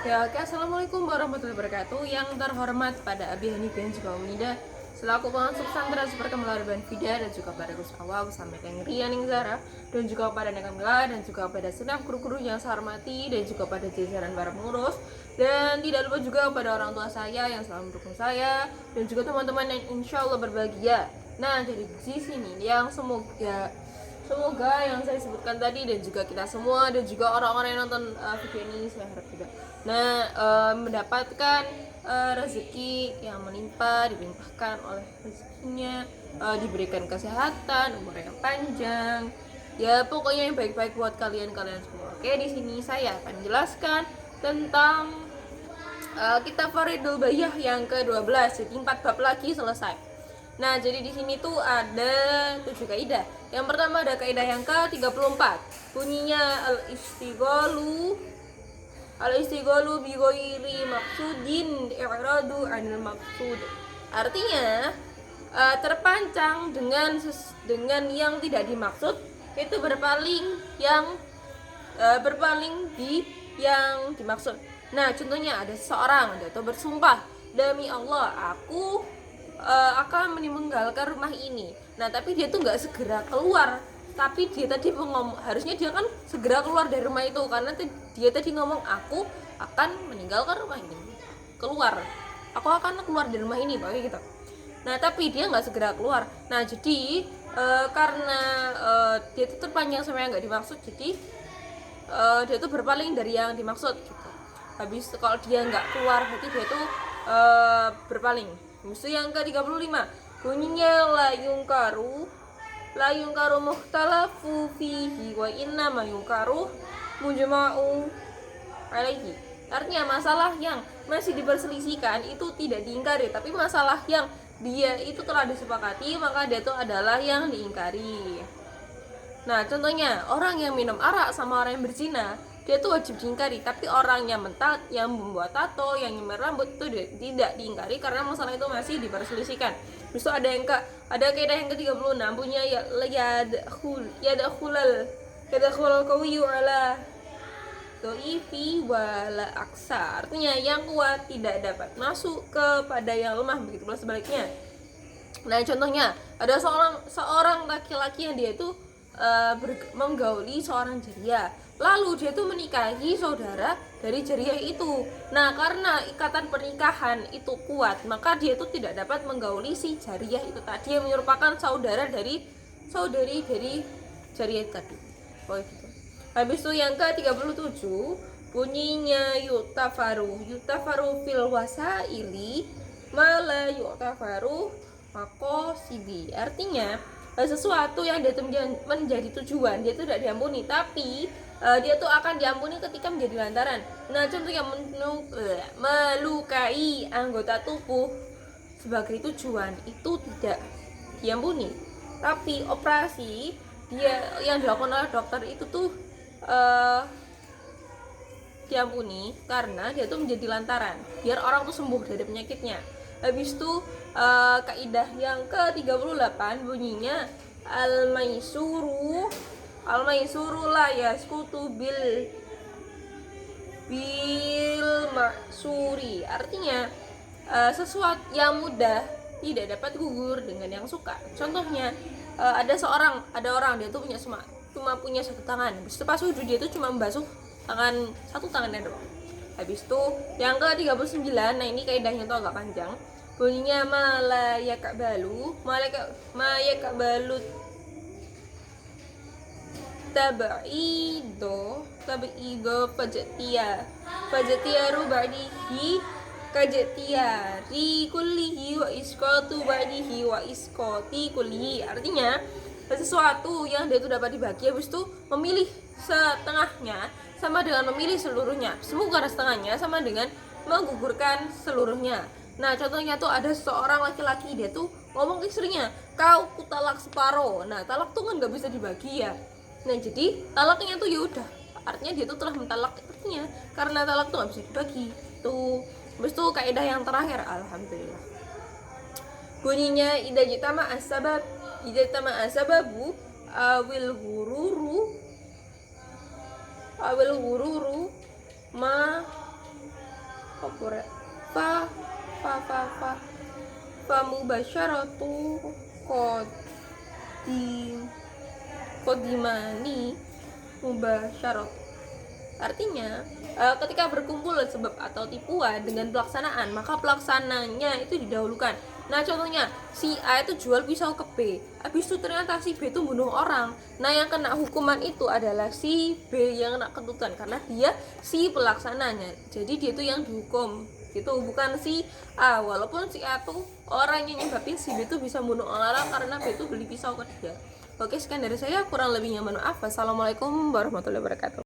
Ya, oke. Assalamualaikum warahmatullahi wabarakatuh. Yang terhormat pada Abi Hanif dan juga Umida selaku pengasuh pesantren Super Kemala dan Fida, dan juga pada Gus Awal sampai dengan Rian Zara, dan juga pada Nekamila, dan juga pada senap guru-guru yang saya hormati, dan juga pada jajaran para pengurus, dan tidak lupa juga pada orang tua saya yang selalu mendukung saya, dan juga teman-teman yang insya Allah berbahagia. Nah, dari sini yang semoga yang saya sebutkan tadi dan juga kita semua dan juga orang-orang yang nonton video ini, saya harap juga mendapatkan rezeki yang dilimpahkan oleh rezekinya, diberikan kesehatan, umur yang panjang, ya pokoknya yang baik-baik buat kalian semua. Oke, di sini saya akan jelaskan tentang kitab Faridul Bayah yang ke-12, jadi 4 bab lagi selesai. Nah, jadi di sini tuh ada 7 kaidah. Yang pertama ada kaidah yang ke-34. Bunyinya al-istighalu bi ghairi maksudin i'radu 'anil maksud. Artinya terpancang dengan yang tidak dimaksud, itu berpaling di yang dimaksud. Nah, contohnya ada seseorang atau bersumpah, demi Allah aku akan meninggalkan rumah ini. Nah, tapi dia tuh nggak segera keluar. Tapi dia tadi harusnya dia kan segera keluar dari rumah itu, karena dia tadi ngomong aku akan meninggalkan rumah ini. Aku akan keluar dari rumah ini, pakai gitu. Nah, tapi dia nggak segera keluar. Nah, jadi karena dia tuh terpanjang sama yang nggak dimaksud, jadi dia tuh berpaling dari yang dimaksud gitu. Habis kalau dia nggak keluar, berarti dia tuh berpaling. Musuh yang ke-35, bunyinya la yungkaru muhtalafu fihi wa inna ma yungkaru mujma'u alaihi. Artinya masalah yang masih diperselisihkan itu tidak diingkari, tapi masalah yang dia itu telah disepakati maka dia itu adalah yang diingkari. Nah, contohnya orang yang minum arak sama orang yang berzina, dia tuh wajib diingkari, tapi orang yang membuat tato, yang nyemir rambut itu tidak diingkari karena masalah itu masih diperselisihkan. Terus ada kaidah yang ke-36, punya yadakhulal qawiyyu ala dhaifi wala aksa. Artinya yang kuat tidak dapat masuk kepada yang lemah, begitu pula sebaliknya. Nah, contohnya ada seorang laki-laki yang dia itu menggauli seorang jariah, lalu dia tuh menikahi saudara dari jariah itu. Nah, karena ikatan pernikahan itu kuat, maka dia itu tidak dapat menggauli si jariah itu tadi yang merupakan saudari dari jariah tadi. Oh, gitu. Habis itu yang ke-37 bunyinya yutafaru fil wasaili mala yutafaru maqasidi. Artinya sesuatu yang dia menjadi tujuan dia itu tidak diampuni, tapi dia tuh akan diampuni ketika menjadi lantaran. Nah, contohnya melukai anggota tubuh sebagai tujuan itu tidak diampuni, tapi operasi dia yang dilakukan oleh dokter itu tuh diampuni karena dia tuh menjadi lantaran biar orang tuh sembuh dari penyakitnya. Habis itu kaidah yang ke-38 bunyinya al-maisuru la yaskutu bil maksuri. Artinya sesuatu yang mudah tidak dapat gugur dengan yang suka. Contohnya ada orang dia tuh cuma punya satu tangan. Habis itu pas wudhu dia tuh cuma membasuh satu tangannya doang. Habis itu yang ke-39, nah ini kaidahnya tuh agak panjang. Bunyinya ma yakbalu tabido fajatiyaru ba'dihi kajatiyari kullihi wa iskatu ba'dihi wa iskoti kullihi. Artinya sesuatu yang dia itu dapat dibagi, habis itu memilih setengahnya sama dengan memilih seluruhnya. Semoga setengahnya sama dengan menggugurkan seluruhnya. Nah, contohnya tuh ada seorang laki-laki, dia tuh ngomong ke istrinya, kau kutalak separuh. Nah, talak tuh kan nggak bisa dibagi ya. Nah, jadi talaknya tuh ya udah, artinya dia tuh telah mentalak artinya, karena talak tuh nggak bisa dibagi. Tuh, habis itu kaidah yang terakhir, alhamdulillah. Bunyinya idajitama asababu awil gururu ma apa fa fa mubasyaratu kodimani mubasyarat. Artinya ketika berkumpul sebab atau tipuan dengan pelaksanaan, maka pelaksananya itu didahulukan. Nah contohnya, si A itu jual pisau ke B, habis itu ternyata si B itu bunuh orang. Nah yang kena hukuman itu adalah si B yang kena tuntutan, karena dia si pelaksananya. Jadi dia itu yang dihukum, itu bukan si A. Walaupun si A tuh orang yang nyebabin si B itu bisa bunuh orang karena B itu beli pisau ke dia. Oke, sekian dari saya, kurang lebihnya mohon maaf. Wassalamualaikum warahmatullahi wabarakatuh.